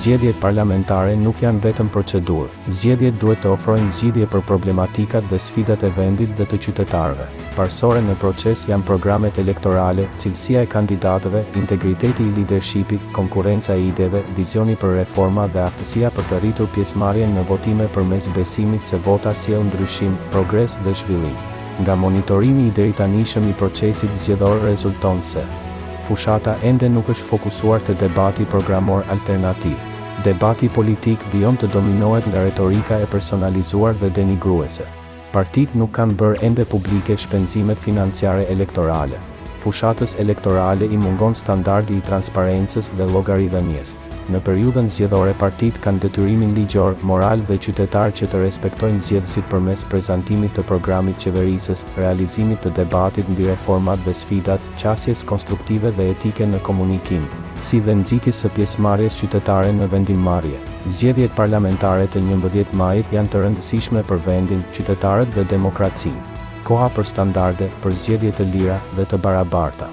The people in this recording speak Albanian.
Zgjedhjet parlamentare nuk janë vetëm procedurë. Zgjedhjet duhet të ofrojnë zgjidhje për problematikat dhe sfidat e vendit dhe të qytetarëve. Parsore në proces janë programet elektorale, cilësia e kandidatëve, integriteti i leadershipit, konkurrenca e ideve, vizioni për reforma dhe aftësia për të rritur pjesëmarrjen në votime përmes besimit se vota sjell ndryshim, progres dhe zhvillim. Nga monitorimi i deritanishëm i procesit zgjedhor rezulton se fushata ende nuk është fokusuar te debati programor alternativ. Debati politik vjen të dominohet nga retorika e personalizuar dhe denigruese. Partitë nuk kanë bërë ende publike shpenzimet financiare elektorale. Fushatës elektorale i mungon standardi i transparencës dhe llogaridhënies. Në periudhën zgjedhore partitë kanë detyrimin ligjor, moral dhe qytetar që të respektojnë zgjedhësit përmes prezantimit të programit qeverisës, realizimit të debatit mbi reformat dhe sfidat, qasjes konstruktive dhe etike në komunikim, si dhe nxitjes së pjesëmarrjes qytetare në vendimmarrje. Zgjedhjet parlamentare të 11 majit janë të rëndësishme për vendin, qytetarët dhe demokracinë. Koha për standarde, për zgjedhje të lira dhe të barabarta.